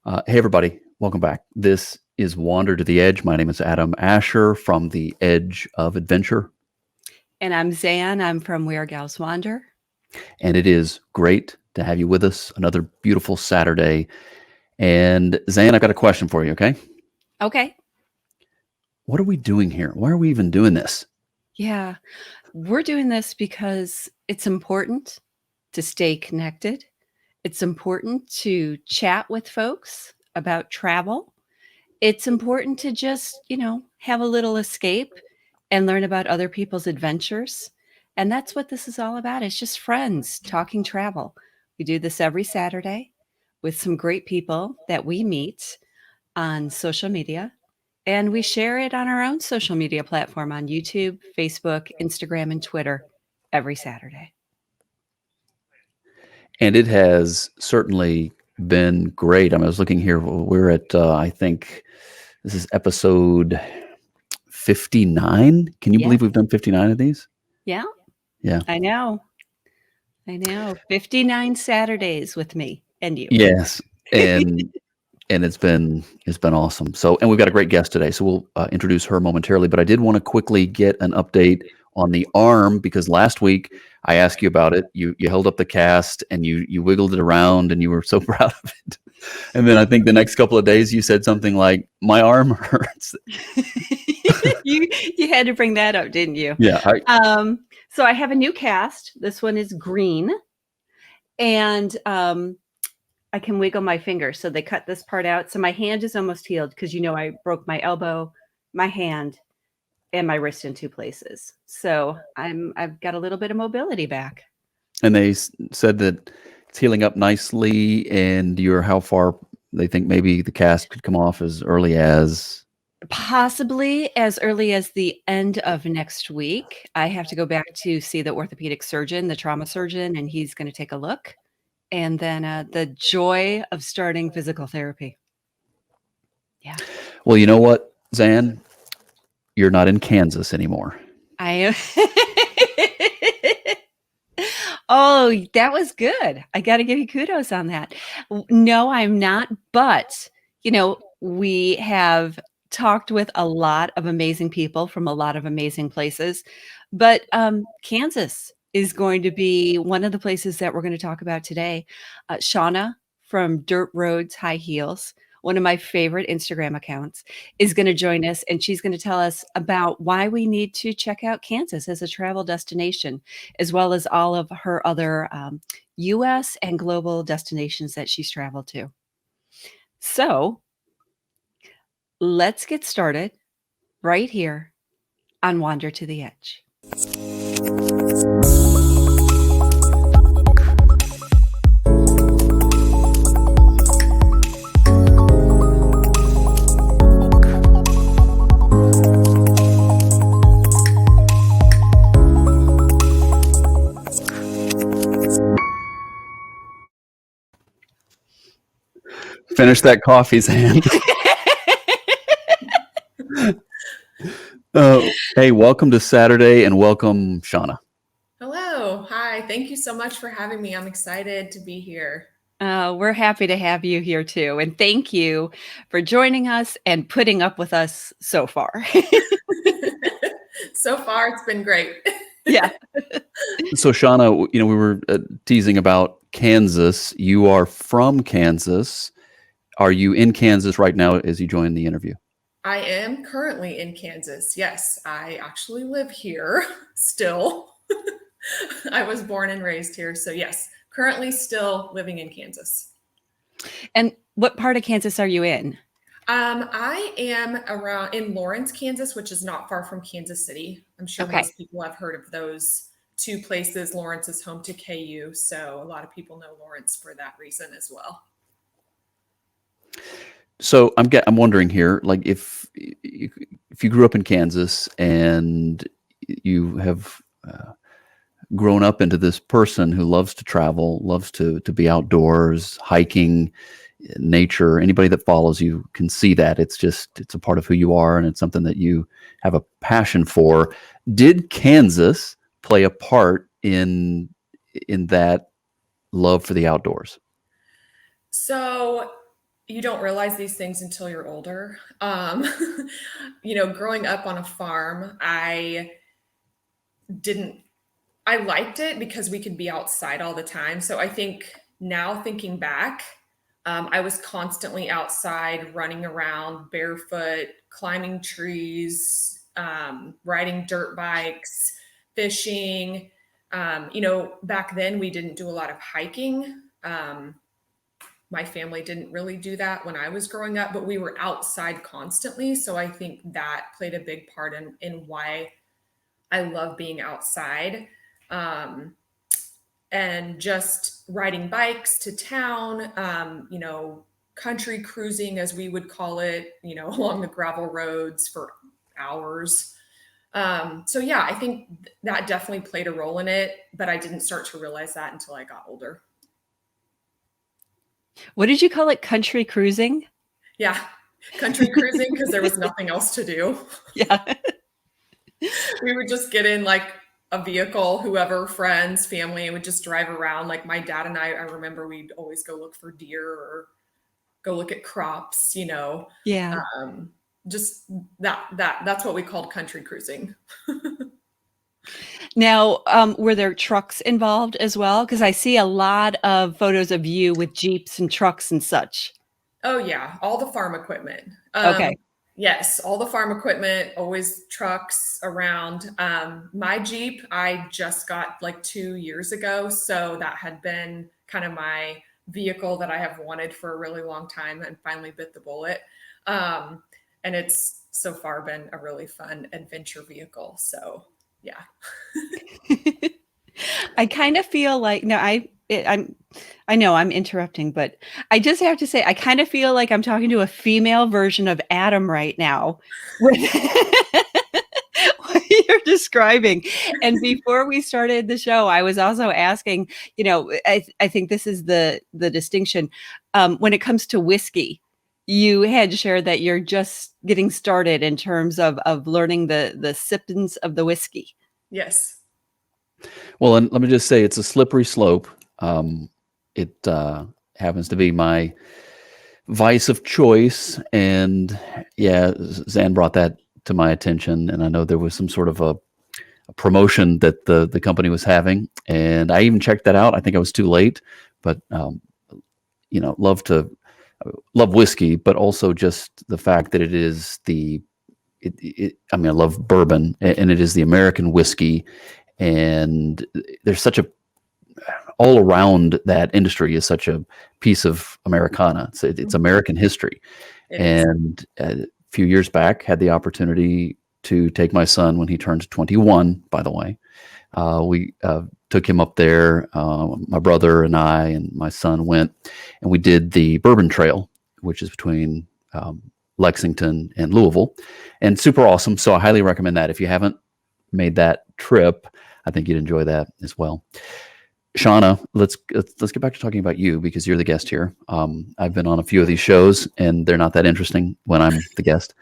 Hey, everybody. Welcome back. This is Wander to the Edge. My name is Adam Asher from the Edge of Adventure, And I'm Zan. I'm from Where Gals Wander. and it is great to have you with us. Another beautiful Saturday. And Zan, I've got a question for you, okay? Okay. What are we doing here? Why are we even doing this? Yeah. We're doing this because it's important to stay connected. It's important to chat with folks about travel. It's important to just, have a little escape and learn about other people's adventures. And that's what this is all about. It's just friends talking travel. We do this every Saturday with some great people that we meet on social media. And we share it on our own social media platform on YouTube, Facebook, Instagram, and Twitter every Saturday. And it has certainly been great. I was looking here. We're at, I think this is episode 59. Can you Yeah. believe we've done 59 of these? Yeah. Yeah. I know. 59 Saturdays with me and you. Yes. And it's been awesome. So, and we've got a great guest today. So we'll introduce her momentarily. But I did want to quickly get an update on the arm because last week I asked you about it. You held up the cast and you wiggled it around and you were so proud of it. And then I think the next couple of days you said something like, "My arm hurts." you had to bring that up, didn't you? Yeah. So I have a new cast. This one is green, and I can wiggle my finger. So they cut this part out. So my hand is almost healed because I broke my elbow, my hand, and my wrist in two places. So I've got a little bit of mobility back. And they said that it's healing up nicely. And you're how far they think maybe the cast could come off as early as Possibly as early as the end of next week. I have to go back to see the orthopedic surgeon, the trauma surgeon, and he's going to take a look. And then the joy of starting physical therapy. Yeah. Well, you know what, Zan? You're not in Kansas anymore. I am. Oh, that was good. I got to give you kudos on that. No, I'm not. But, we have talked with a lot of amazing people from a lot of amazing places. But Kansas is going to be one of the places that we're going to talk about today. Shona from Dirt Roads High Heels, one of my favorite Instagram accounts, is going to join us, and she's going to tell us about why we need to check out Kansas as a travel destination, as well as all of her other US and global destinations that she's traveled to. So let's get started right here on Wander to the Edge. Finish that coffee, Zan. Hey, welcome to Saturday and welcome, Shona. Hello. Hi. Thank you so much for having me. I'm excited to be here. We're happy to have you here too. And thank you for joining us and putting up with us so far. So far, it's been great. Yeah. So, Shona, we were teasing about Kansas. You are from Kansas. Are you in Kansas right now as you join the interview? I am currently in Kansas. Yes, I actually live here still. I was born and raised here. So, yes, currently still living in Kansas. And what part of Kansas are you in? I am around in Lawrence, Kansas, which is not far from Kansas City. I'm sure most people have heard of those two places. Lawrence is home to KU, so a lot of people know Lawrence for that reason as well. So I'm wondering here, like if you grew up in Kansas and you have grown up into this person who loves to travel, loves to be outdoors, hiking, nature. Anybody that follows you can see that it's a part of who you are, and it's something that you have a passion for. Did Kansas play a part in that love for the outdoors? So you don't realize these things until you're older. Growing up on a farm, I liked it because we could be outside all the time. So I think now thinking back, I was constantly outside, running around barefoot, climbing trees, riding dirt bikes, fishing. Back then we didn't do a lot of hiking. My family didn't really do that when I was growing up, but we were outside constantly. So I think that played a big part in why I love being outside. And just riding bikes to town, country cruising, as we would call it, along the gravel roads for hours. So yeah, I think that definitely played a role in it, but I didn't start to realize that until I got older. What did you call it? Country cruising? Yeah, country cruising, because there was nothing else to do. Yeah. We would just get in like a vehicle, whoever, friends, family, and would just drive around. Like my dad and I remember we'd always go look for deer or go look at crops, Yeah. Just that's what we called country cruising. Now, were there trucks involved as well? Because I see a lot of photos of you with Jeeps and trucks and such. Oh yeah, all the farm equipment. Okay. Yes, all the farm equipment, always trucks around. My Jeep, I just got like 2 years ago. So that had been kind of my vehicle that I have wanted for a really long time and finally bit the bullet. And it's so far been a really fun adventure vehicle. So yeah. I kind of feel like, no, I know I'm interrupting, but I just have to say, I kind of feel like I'm talking to a female version of Adam right now with what you're describing. And before we started the show, I was also asking, I think this is the distinction. When it comes to whiskey, you had shared that you're just getting started in terms of learning the sippins of the whiskey. Yes. Well, and let me just say, it's a slippery slope. It happens to be my vice of choice, and yeah, Zan brought that to my attention, and I know there was some sort of a promotion that the company was having, and I even checked that out. I think I was too late, but love whiskey, but also just the fact that it is I love bourbon, and it is the American whiskey, and there's such a all around that industry is such a piece of Americana. It's American history. And a few years back, had the opportunity to take my son when he turned 21, by the way. We took him up there. My brother and I and my son went, and we did the Bourbon Trail, which is between Lexington and Louisville, and super awesome. So I highly recommend that. If you haven't made that trip, I think you'd enjoy that as well. Shona, let's get back to talking about you, because you're the guest here. I've been on a few of these shows, and they're not that interesting when I'm the guest.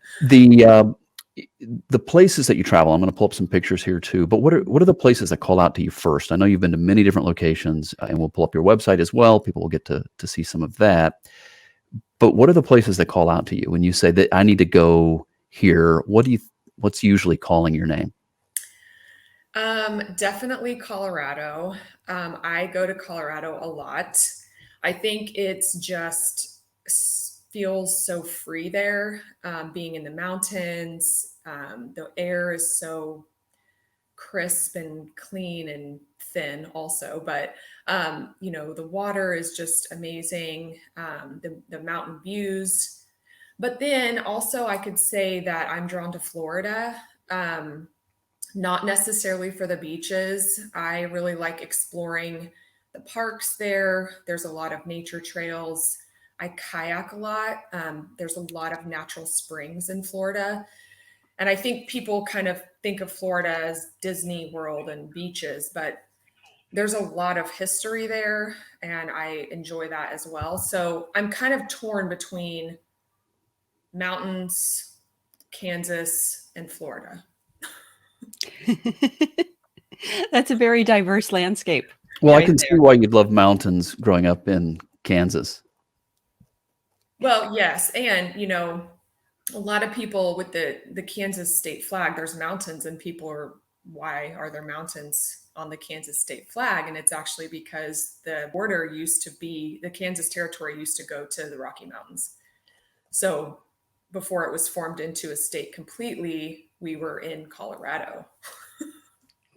The places that you travel, I'm going to pull up some pictures here too. But what are the places that call out to you first? I know you've been to many different locations, and we'll pull up your website as well. People will get to see some of that. But what are the places that call out to you when you say that I need to go here? What's usually calling your name? Definitely Colorado. I go to Colorado a lot. I think it's just feels so free there, being in the mountains. The air is so crisp and clean and thin also, but the water is just amazing. The mountain views, but then also I could say that I'm drawn to Florida. Not necessarily for the beaches. I really like exploring the parks there. There's a lot of nature trails. I kayak a lot. There's a lot of natural springs in Florida. And I think people kind of think of Florida as Disney World and beaches, but there's a lot of history there, and I enjoy that as well. So I'm kind of torn between mountains, Kansas, and Florida. That's a very diverse landscape. Well, I can see why you'd love mountains growing up in Kansas. Well, yes. And, a lot of people with the Kansas state flag, there's mountains, and people are, why are there mountains on the Kansas state flag? And it's actually because the border used to be, the Kansas territory used to go to the Rocky Mountains. So before it was formed into a state completely, we were in Colorado.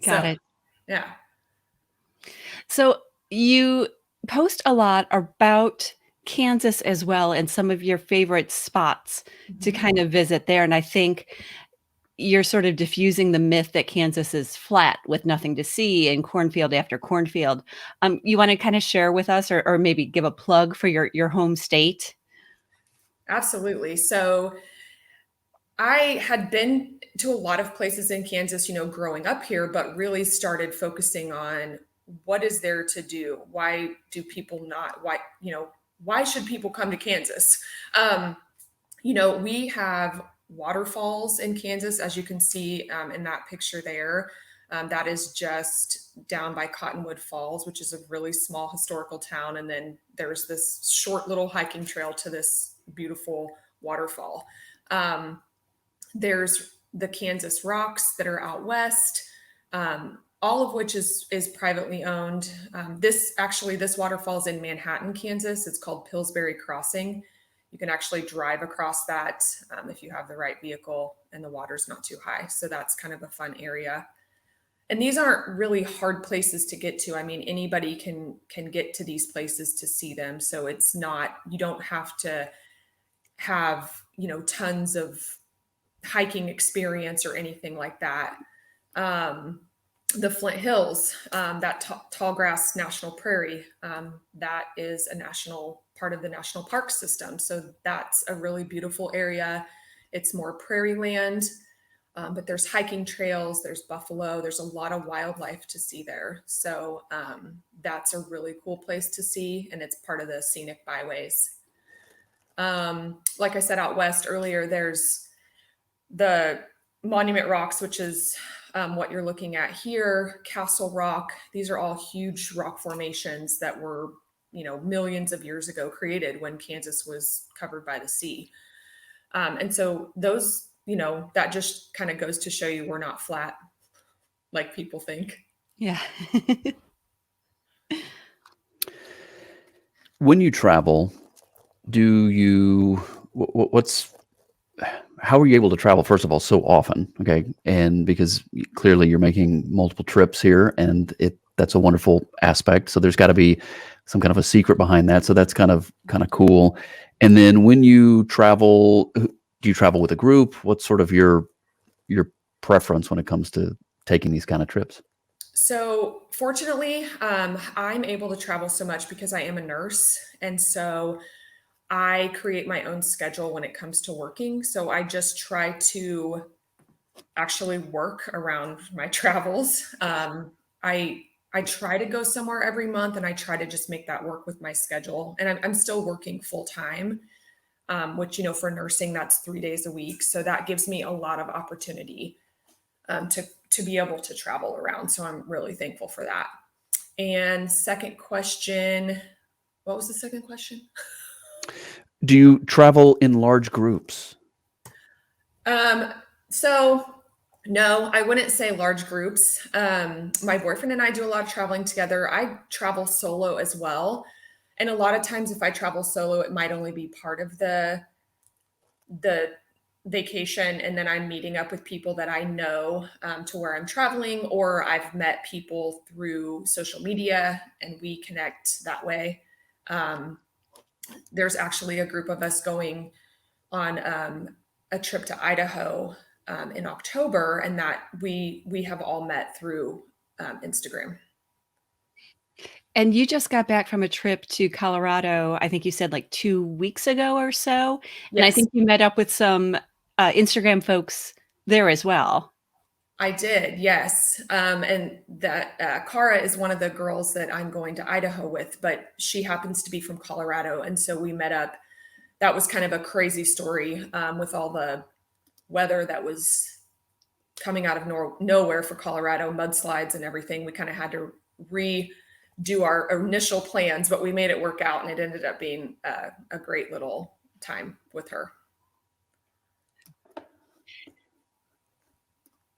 Got So, it. yeah. So you post a lot about Kansas as well, and some of your favorite spots to Mhm. kind of visit there. And I think you're sort of diffusing the myth that Kansas is flat with nothing to see and cornfield after cornfield. You want to kind of share with us, or maybe give a plug for your home state? Absolutely. So I had been to a lot of places in Kansas, growing up here, but really started focusing on what is there to do? Why do people not, why should people come to Kansas? Um, we have waterfalls in Kansas, as you can see in that picture there. That is just down by Cottonwood Falls, which is a really small historical town. And then there's this short little hiking trail to this beautiful waterfall. There's the Kansas Rocks that are out west, all of which is privately owned. This waterfall is in Manhattan, Kansas. It's called Pillsbury Crossing. You can actually drive across that if you have the right vehicle and the water's not too high. So that's kind of a fun area. And these aren't really hard places to get to. I mean, anybody can get to these places to see them. So it's not, you don't have to have, tons of hiking experience or anything like that. The Flint Hills, that tall grass national prairie, that is a national part of the national park system. So that's a really beautiful area. It's more prairie land, but there's hiking trails, there's buffalo, there's a lot of wildlife to see there. So that's a really cool place to see, and it's part of the scenic byways. Like I said out west earlier, there's the Monument Rocks, which is what you're looking at here, Castle Rock. These are all huge rock formations that were, millions of years ago created when Kansas was covered by the sea. And so those, that just kind of goes to show you we're not flat like people think. Yeah. When you travel, do you what's how are you able to travel, first of all, so often? Okay, and because clearly you're making multiple trips here, and that's a wonderful aspect. So there's got to be some kind of a secret behind that. So that's kind of cool. And then when you travel, do you travel with a group? What's sort of your preference when it comes to taking these kind of trips? So fortunately, I'm able to travel so much because I am a nurse. And so I create my own schedule when it comes to working. So I just try to actually work around my travels. I try to go somewhere every month, and I try to just make that work with my schedule. And I'm still working full time, which, for nursing, that's 3 days a week. So that gives me a lot of opportunity to be able to travel around. So I'm really thankful for that. And second question, what was the second question? Do you travel in large groups? So no, I wouldn't say large groups. My boyfriend and I do a lot of traveling together. I travel solo as well. And a lot of times if I travel solo, it might only be part of the vacation, and then I'm meeting up with people that I know to where I'm traveling, or I've met people through social media and we connect that way. Um, there's actually a group of us going on a trip to Idaho in October, and that we have all met through Instagram. And you just got back from a trip to Colorado, I think you said like 2 weeks ago or so, and I Yes, think you met up with some, Instagram folks there as well. I did. Yes, and that Cara is one of the girls that I'm going to Idaho with, but she happens to be from Colorado, and so we met up. That was kind of a crazy story with all the weather that was coming out of nowhere for Colorado, mudslides and everything. We kind of had to redo our initial plans, but we made it work out, and it ended up being a great little time with her.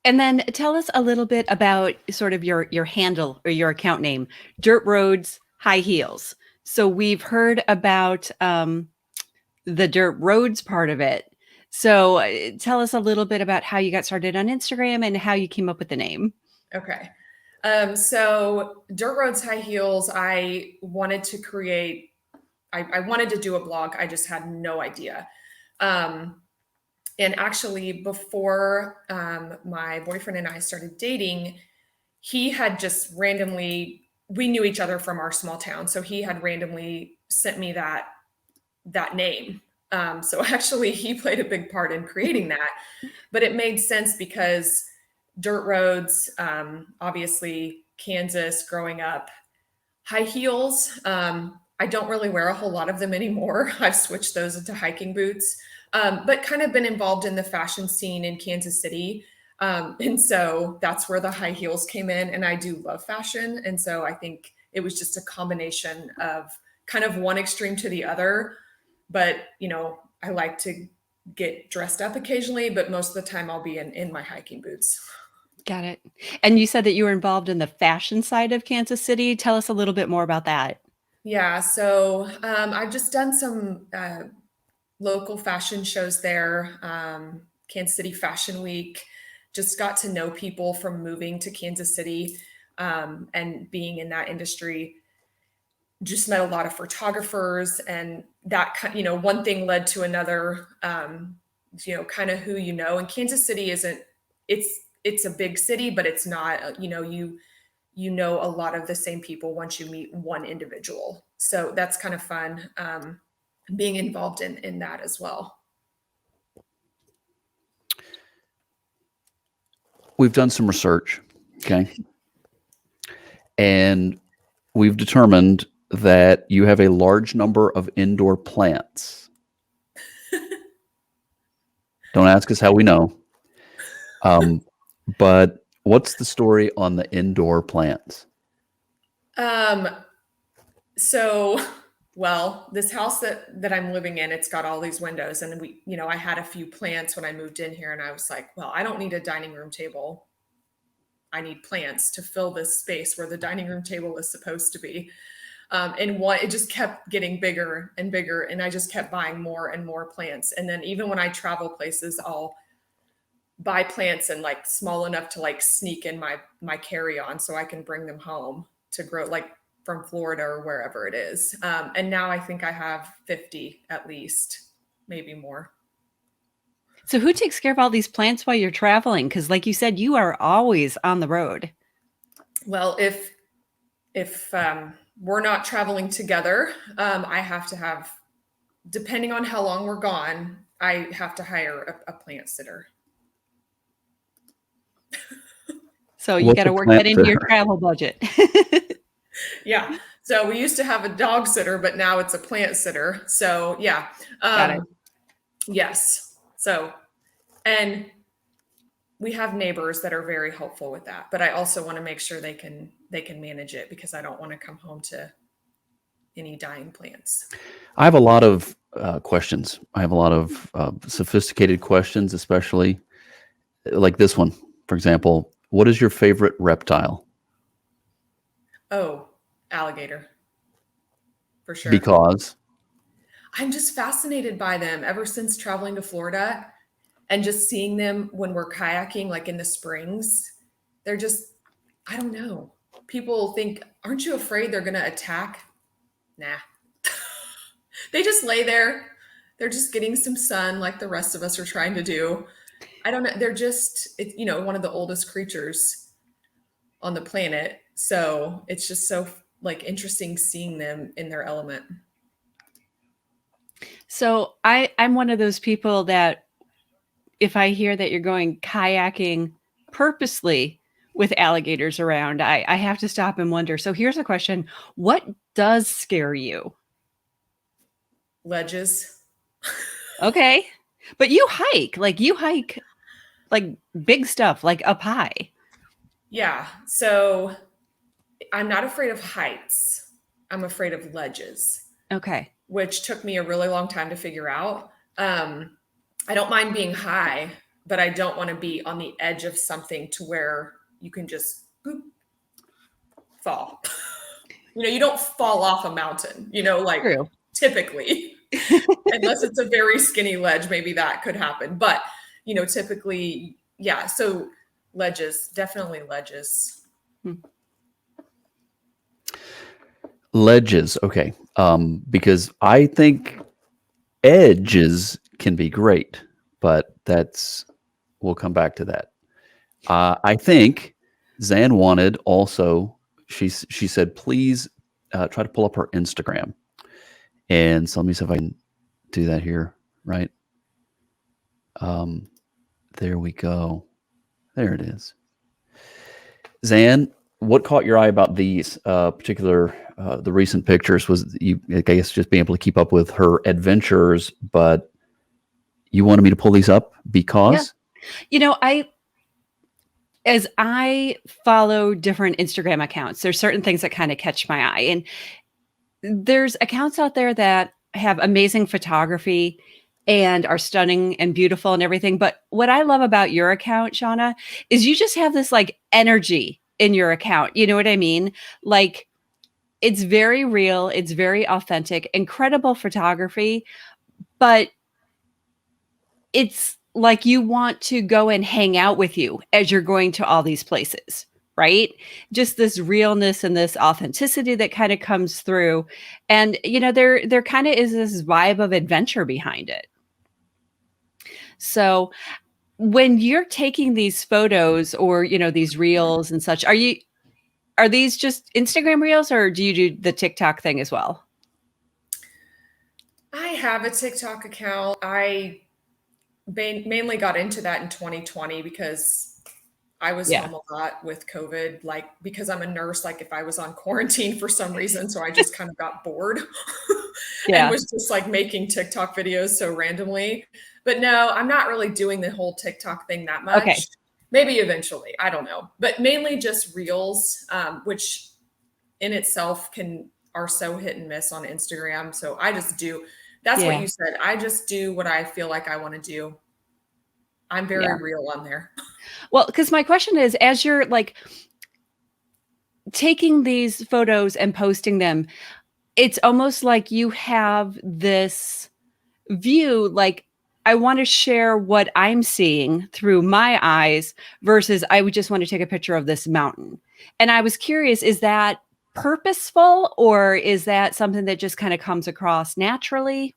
And then tell us a little bit about sort of your handle or your account name, Dirt Roads High Heels. So we've heard about the Dirt Roads part of it. So tell us a little bit about how you got started on Instagram and how you came up with the name. Okay. So Dirt Roads High Heels, I wanted to create, I wanted to do a blog. I just had no idea. And actually, before my boyfriend and I started dating, he had just randomly, we knew each other from our small town. So he had randomly sent me that name. So actually, he played a big part in creating that. But it made sense because dirt roads, obviously, Kansas growing up, high heels. I don't really wear a whole lot of them anymore. I've switched those into hiking boots, but kind of been involved in the fashion scene in Kansas City. And so that's where the high heels came in. And I do love fashion. And so I think it was just a combination of kind of one extreme to the other. But, I like to get dressed up occasionally, but most of the time I'll be in my hiking boots. Got it. And you said that you were involved in the fashion side of Kansas City. Tell us a little bit more about that. Yeah, so I've just done some local fashion shows there, Kansas City Fashion Week. Just got to know people from moving to Kansas City and being in that industry. Just met a lot of photographers, and that, one thing led to another. Kind of who you know. And Kansas City isn't. It's a big city, but it's not. You know a lot of the same people once you meet one individual. So that's kind of fun, being involved in that as well. We've done some research, okay? And we've determined that you have a large number of indoor plants. Don't ask us how we know. But what's the story on the indoor plants? Well, this house that I'm living in, it's got all these windows, and I had a few plants when I moved in here, and I was like, well, I don't need a dining room table. I need plants to fill this space where the dining room table is supposed to be. It just kept getting bigger and bigger, and I just kept buying more and more plants. And then even when I travel places, I'll buy plants and like small enough to like sneak in my carry-on so I can bring them home to grow, like from Florida or wherever it is. And now I think I have 50 at least, maybe more. So who takes care of all these plants while you're traveling? Because like you said, you are always on the road. Well, if we're not traveling together, I have to have, depending on how long we're gone, I have to hire a plant sitter. So you got to work that into your travel budget. Yeah. So we used to have a dog sitter, but now it's a plant sitter. So yeah. Got it. Yes. So, and we have neighbors that are very helpful with that, but I also want to make sure they can manage it, because I don't want to come home to any dying plants. I have a lot of questions. I have a lot of sophisticated questions, especially like this one, for example. What is your favorite reptile? Oh, alligator. For sure. Because? I'm just fascinated by them ever since traveling to Florida and just seeing them when we're kayaking, like in the springs. They're just, I don't know. People think, aren't you afraid they're going to attack? Nah. They just lay there. They're just getting some sun like the rest of us are trying to do. I don't know. They're just, one of the oldest creatures on the planet. So it's just so like interesting seeing them in their element. So I'm one of those people that if I hear that you're going kayaking purposely with alligators around, I have to stop and wonder. So here's a question. What does scare you? Ledges. Okay. But you hike like big stuff, like up high. Yeah. So I'm not afraid of heights. I'm afraid of ledges. Okay. which took me a really long time to figure out. I don't mind being high, but I don't want to be on the edge of something to where you can just boop, fall. You don't fall off a mountain, like True. typically, unless it's a very skinny ledge, maybe that could happen. But, typically, yeah. So ledges, definitely ledges. Ledges. Okay. Because I think edges can be great, but we'll come back to that. I think Zan wanted also, she said, please try to pull up her Instagram. And so let me see if I can do that here, right? There we go. There it is. Zan, what caught your eye about these particular, the recent pictures was I guess, just being able to keep up with her adventures, but you wanted me to pull these up because? As I follow different Instagram accounts, there's certain things that kind of catch my eye. And there's accounts out there that have amazing photography and are stunning and beautiful and everything. But what I love about your account, Shona, is you just have this like energy in your account. You know what I mean? Like, it's very real. It's very authentic, incredible photography, but it's like you want to go and hang out with you as you're going to all these places, right? Just this realness and this authenticity that kind of comes through. And, there kind of is this vibe of adventure behind it. So when you're taking these photos or, these reels and such, are these just Instagram reels or do you do the TikTok thing as well? I have a TikTok account. I mainly got into that in 2020 because I was home a lot with COVID, like because I'm a nurse, like if I was on quarantine for some reason. So I just kind of got bored and was just like making TikTok videos so randomly. But no, I'm not really doing the whole TikTok thing that much. Okay. Maybe eventually, I don't know. But mainly just reels, which in itself are so hit and miss on Instagram. So I just do. That's what you said. I just do what I feel like I want to do. I'm very real on there. Well, because my question is, as you're like taking these photos and posting them, it's almost like you have this view, like, I want to share what I'm seeing through my eyes versus I would just want to take a picture of this mountain. And I was curious, is that purposeful or is that something that just kind of comes across naturally?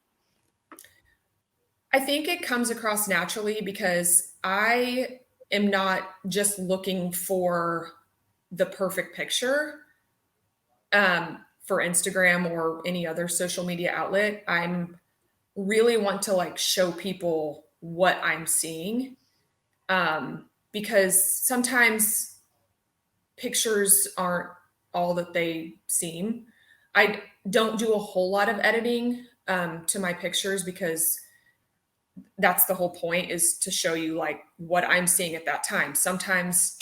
I think it comes across naturally because I am not just looking for the perfect picture for Instagram or any other social media outlet. I'm really want to like show people what I'm seeing because sometimes pictures aren't all that they seem. I don't do a whole lot of editing to my pictures because that's the whole point, is to show you like what I'm seeing at that time. Sometimes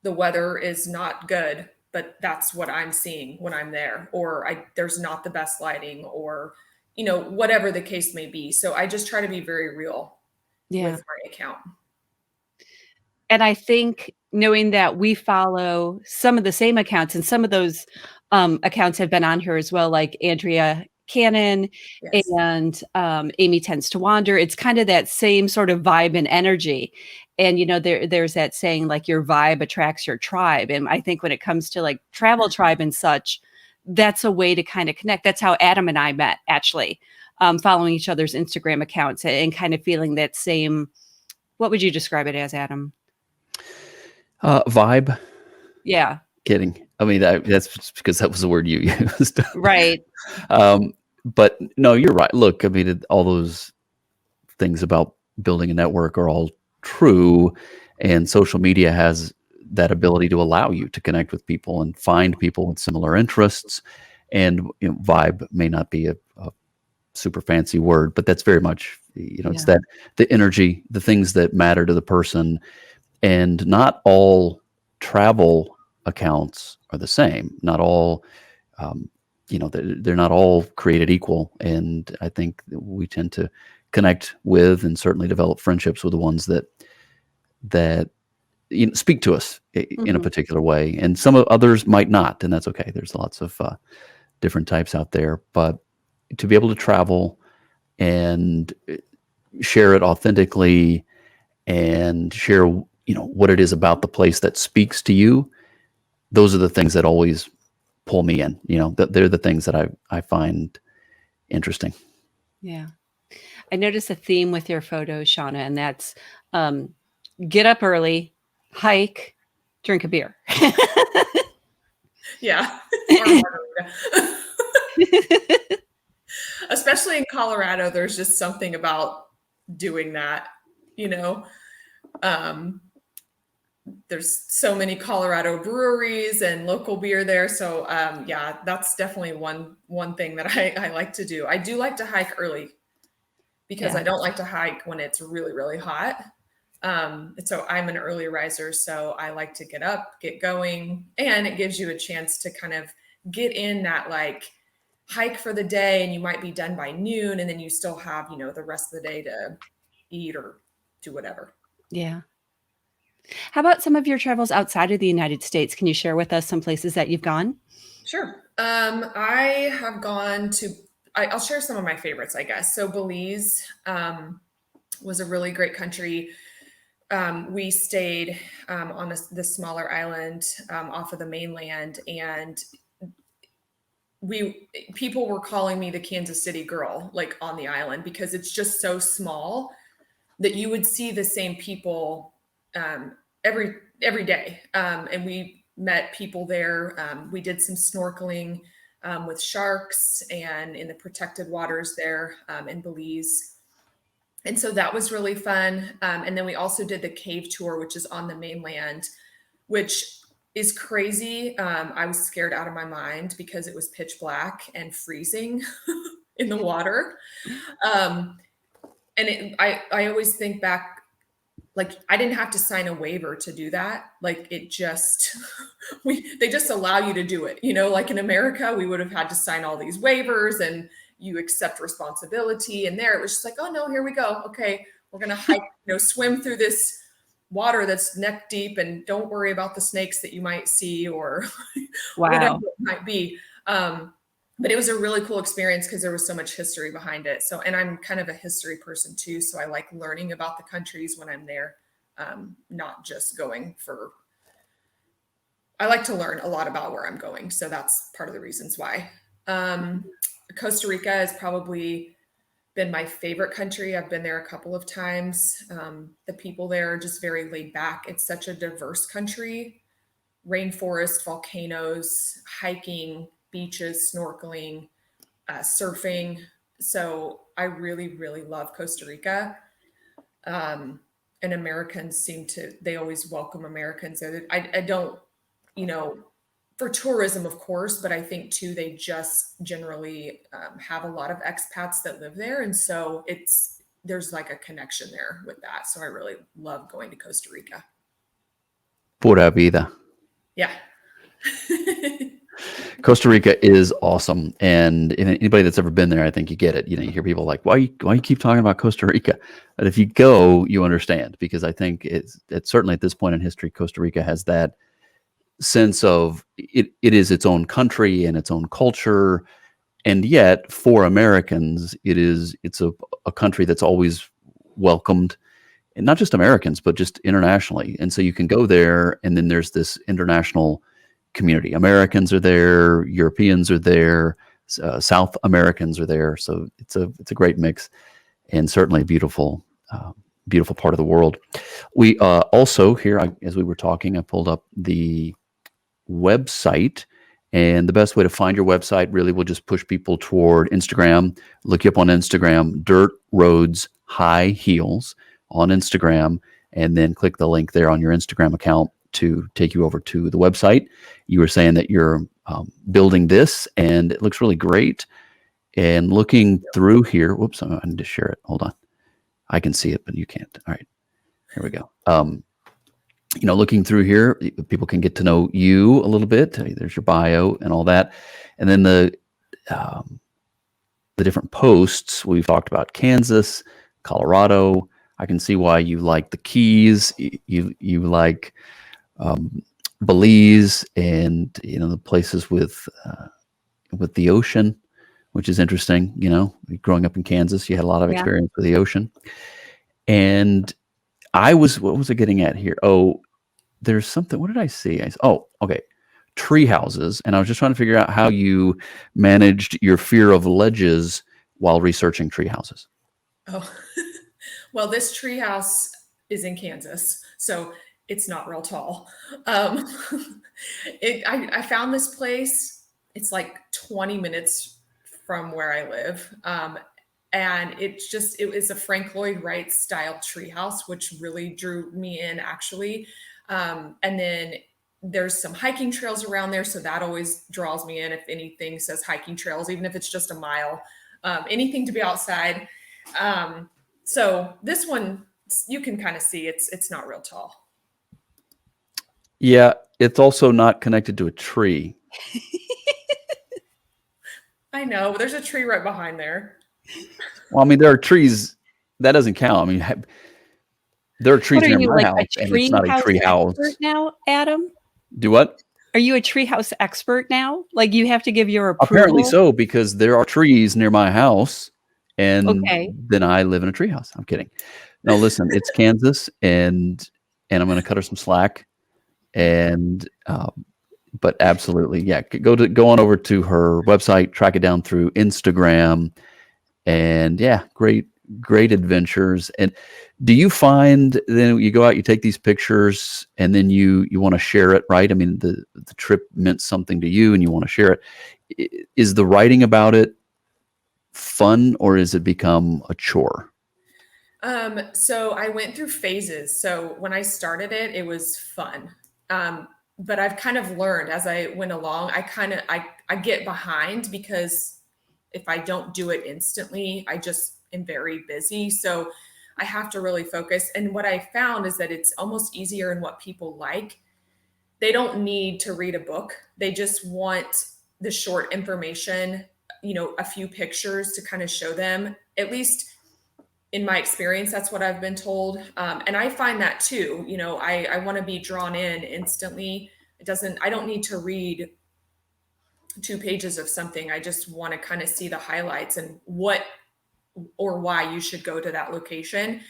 the weather is not good, but that's what I'm seeing when I'm there, or there's not the best lighting, or whatever the case may be. So I just try to be very real with my account. And I think knowing that we follow some of the same accounts, and some of those accounts have been on here as well, like Andrea Cannon and Amy Tends to Wander. It's kind of that same sort of vibe and energy. And, there's that saying, like, your vibe attracts your tribe. And I think when it comes to like travel tribe and such, that's a way to kind of connect. That's how Adam and I met, actually, following each other's Instagram accounts and kind of feeling that same, what would you describe it as, Adam? Vibe. Yeah. Kidding. I mean, that's because that was the word you used. Right. But no, you're right. Look, I mean, all those things about building a network are all true, and social media has that ability to allow you to connect with people and find people with similar interests. And vibe may not be a super fancy word, but that's very much, it's that the energy, the things that matter to the person. And not all travel accounts are the same. Not all they're not all created equal. And I think that we tend to connect with and certainly develop friendships with the ones that speak to us in a particular way. And some of others might not, and that's okay. There's lots of different types out there. But to be able to travel and share it authentically and share, what it is about the place that speaks to you, those are the things that always pull me in. That they're the things that I find interesting. Yeah. I noticed a theme with your photos, Shona, and that's get up early, hike, drink a beer. Yeah. Or margarita. Especially in Colorado, there's just something about doing that, there's so many Colorado breweries and local beer there. So yeah, that's definitely one thing that I like to do. I do like to hike early because I don't like to hike when it's really, really hot. So I'm an early riser, so I like to get up, get going, and it gives you a chance to kind of get in that like hike for the day, and you might be done by noon, and then you still have, the rest of the day to eat or do whatever. Yeah. How about some of your travels outside of the United States? Can you share with us some places that you've gone? Sure. I have gone to, I'll share some of my favorites, I guess. So Belize was a really great country. We stayed on the smaller island off of the mainland, and people were calling me the Kansas City girl, like on the island, because it's just so small that you would see the same people every day. And we met people there. We did some snorkeling with sharks and in the protected waters there in Belize. And so that was really fun. And then we also did the cave tour, which is on the mainland, which is crazy. I was scared out of my mind because it was pitch black and freezing in the water. And I always think back, like, I didn't have to sign a waiver to do that. Like, it just, they just allow you to do it. Like in America, we would have had to sign all these waivers and you accept responsibility. And there it was just like, oh no, here we go. Okay, we're going to hike, swim through this water that's neck deep, and don't worry about the snakes that you might see or whatever it might be. But it was a really cool experience because there was so much history behind it. So, and I'm kind of a history person too. So I like learning about the countries when I'm there, not just going I like to learn a lot about where I'm going. So that's part of the reasons why. Costa Rica has probably been my favorite country. I've been there a couple of times. The people there are just very laid back. It's such a diverse country. Rainforest, volcanoes, hiking, beaches, snorkeling, surfing. So I really, really love Costa Rica. And Americans they always welcome Americans. I don't, for tourism, of course, but I think too, they just generally have a lot of expats that live there. And so there's like a connection there with that. So I really love going to Costa Rica. Pura vida. Yeah. Costa Rica is awesome. And anybody that's ever been there, I think you get it. You hear people like, why you keep talking about Costa Rica? But if you go, you understand, because I think it's certainly at this point in history, Costa Rica has that sense of it is its own country and its own culture. And yet for Americans, it's a country that's always welcomed, and not just Americans, but just internationally. And so you can go there, and then there's this international community. Americans are there, Europeans are there, South Americans are there. So it's a great mix, and certainly a beautiful part of the world. We also here, as we were talking, I pulled up the website, and the best way to find your website really will just push people toward Instagram. Look you up on Instagram, Dirt Roads High Heels on Instagram, and then click the link there on your Instagram account to take you over to the website. You were saying that you're building this, and it looks really great. And looking through here, whoops, I need to share it. Hold on. I can see it, but you can't. All right, here we go. Looking through here, people can get to know you a little bit. There's your bio and all that. And then the different posts, we've talked about Kansas, Colorado. I can see why you like the Keys. You like Belize, and the places with the ocean, which is interesting. Growing up in Kansas, you had a lot of Yeah. experience with the ocean. And what was I getting at here? Oh, there's something. What did I see? Okay. Tree houses. And I was just trying to figure out how you managed your fear of ledges while researching tree houses. Oh, well, this tree house is in Kansas, so it's not real tall. I found this place. It's like 20 minutes from where I live. And it was a Frank Lloyd Wright style treehouse, which really drew me in actually. And then there's some hiking trails around there. So that always draws me in. If anything says hiking trails, even if it's just a mile, anything to be outside. So this one, you can kind of see it's not real tall. Yeah. It's also not connected to a tree. I know, but there's a tree right behind there. Well, I mean, there are trees. That doesn't count. I mean, there are trees What are near you, my like house, a and it's not a treehouse tree house. expert now, Adam? Do what? Are you a treehouse expert now? Like you have to give your approval? Apparently so, because there are trees near my house, and Okay. then I live in a treehouse. I'm kidding. No, listen, it's Kansas, and I'm going to cut her some slack. And but absolutely, yeah. Go on over to her website, track it down through Instagram, and yeah, great adventures. And do you find then you go out, you take these pictures, and then you want to share it, right? I mean, the trip meant something to you, and you want to share it. Is the writing about it fun, or has it become a chore? So I went through phases. So when I started it, it was fun. But I've kind of learned as I went along, I get behind because if I don't do it instantly, I just am very busy. So I have to really focus. And what I found is that it's almost easier in what people like. They don't need to read a book. They just want the short information, a few pictures to kind of show them. At least in my experience, that's what I've been told. And I find that too. I want to be drawn in instantly. I don't need to read 2 pages of something. I just want to kind of see the highlights and what or why you should go to that location.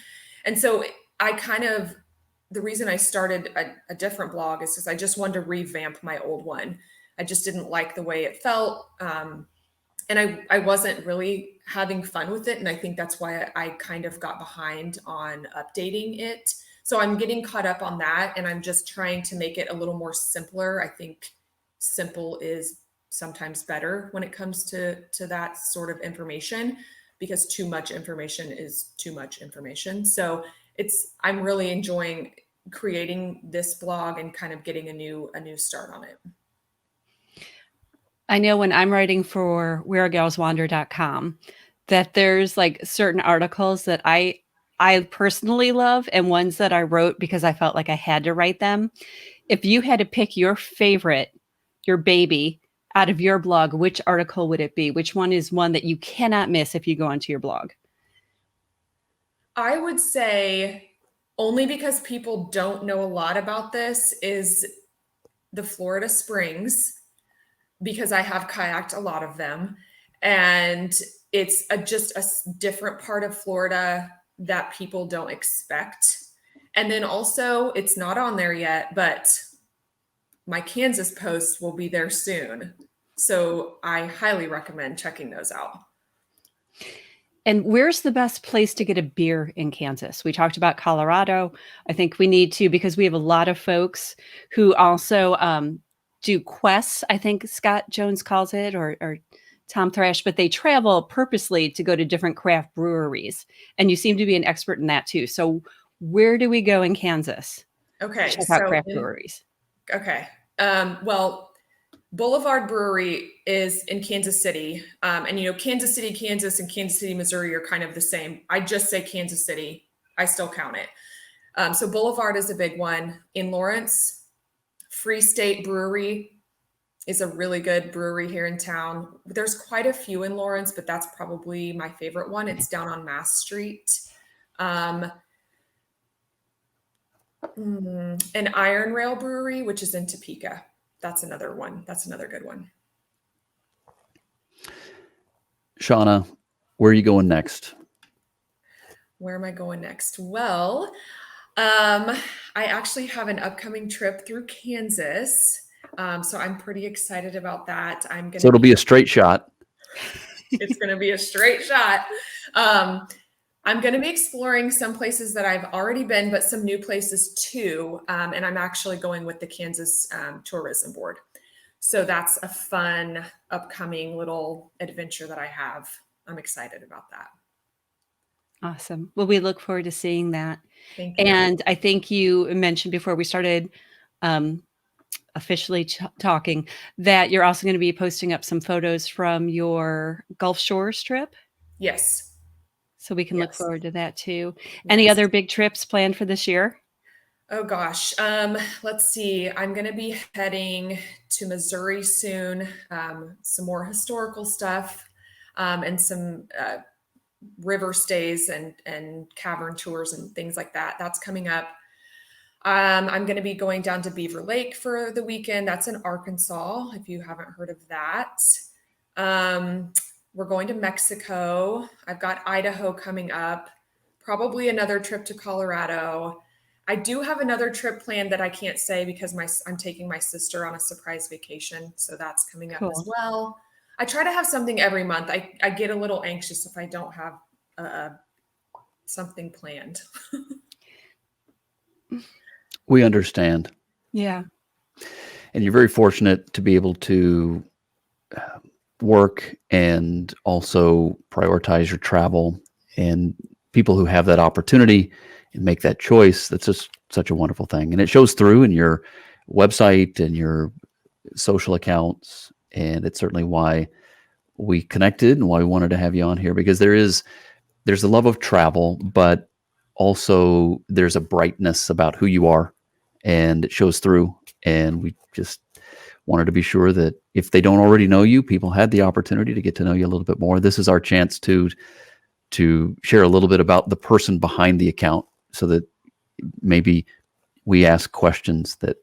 And so the reason I started a different blog is because I just wanted to revamp my old one. I just didn't like the way it felt. And I wasn't really having fun with it. And I think that's why I kind of got behind on updating it. So I'm getting caught up on that. And I'm just trying to make it a little more simpler. I think simple is sometimes better when it comes to that sort of information, because too much information is too much information. So I'm really enjoying creating this blog and kind of getting a new start on it. I know when I'm writing for wheregalswander.com that there's like certain articles that I personally love and ones that I wrote because I felt like I had to write them. If you had to pick your favorite, your baby out of your blog, which article would it be? Which one is one that you cannot miss if you go onto your blog? I would say, only because people don't know a lot about this, is the Florida Springs, because I have kayaked a lot of them. And it's just a different part of Florida that people don't expect. And then also, it's not on there yet, but my Kansas post will be there soon. So I highly recommend checking those out. And where's the best place to get a beer in Kansas? We talked about Colorado. I think we need to, because we have a lot of folks who also do quests, I think Scott Jones calls it, or Tom Thrash, but they travel purposely to go to different craft breweries. And you seem to be an expert in that too. So where do we go in Kansas? Okay. Check out craft breweries. Okay. Well, Boulevard Brewery is in Kansas City. And Kansas City, Kansas and Kansas City, Missouri are kind of the same. I just say Kansas City. I still count it. So Boulevard is a big one. In Lawrence, Free State Brewery is a really good brewery here in town. There's quite a few in Lawrence, but that's probably my favorite one. It's down on Mass Street. An Iron Rail Brewery, which is in Topeka. That's another one. That's another good one. Shona, where are you going next? Where am I going next? Well, I actually have an upcoming trip through Kansas. So I'm pretty excited about that. So it'll be a straight shot. It's going to be a straight shot. I'm going to be exploring some places that I've already been, but some new places too. And I'm actually going with the Kansas Tourism Board. So that's a fun upcoming little adventure that I have. I'm excited about that. Awesome. Well, we look forward to seeing that. Thank you. And I think you mentioned before we started officially talking that you're also going to be posting up some photos from your Gulf Shores trip. Yes. So we can look forward to that too. Yes. Any other big trips planned for this year? Oh gosh. Let's see. I'm going to be heading to Missouri soon. Some more historical stuff, and some river stays and cavern tours and things like that. That's coming up. I'm going to be going down to Beaver Lake for the weekend. That's in Arkansas, if you haven't heard of that. We're going to Mexico. I've got Idaho coming up. Probably another trip to Colorado. I do have another trip planned that I can't say because I'm taking my sister on a surprise vacation. So that's coming up as well. I try to have something every month. I get a little anxious if I don't have something planned. We understand. Yeah. And you're very fortunate to be able to work and also prioritize your travel, and people who have that opportunity and make that choice. That's just such a wonderful thing. And it shows through in your website and your social accounts. And it's certainly why we connected and why we wanted to have you on here, because there's a love of travel, but also there's a brightness about who you are, and it shows through. And we just wanted to be sure that if they don't already know you, people had the opportunity to get to know you a little bit more. This is our chance to share a little bit about the person behind the account, so that maybe we ask questions that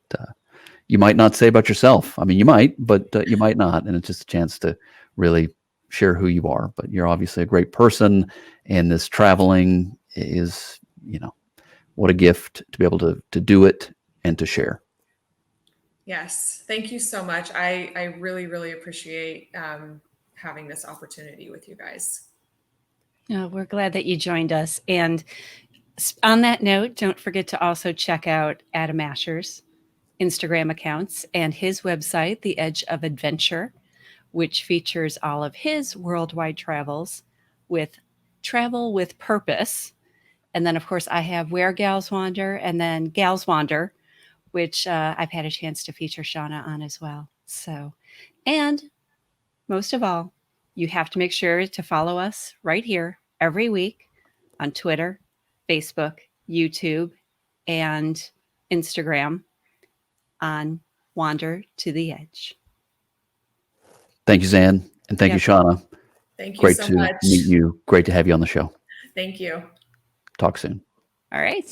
you might not say about yourself. I mean, you might, but you might not. And it's just a chance to really share who you are. But you're obviously a great person, and this traveling is, what a gift to be able to do it and to share. Yes. Thank you so much. I really, really appreciate having this opportunity with you guys. Oh, we're glad that you joined us. And on that note, don't forget to also check out Adam Asher's Instagram accounts and his website, The Edge of Adventure, which features all of his worldwide travels with travel with purpose. And then, of course, I have Where Gals Wander, and then Gals Wander, which I've had a chance to feature Shona on as well. So, and most of all, you have to make sure to follow us right here every week on Twitter, Facebook, YouTube, and Instagram on Wander to the Edge. Thank you, Zan. And thank you, Shona. Thank you Great so to much. meet you. Great to have you on the show. Thank you. Talk soon. All right.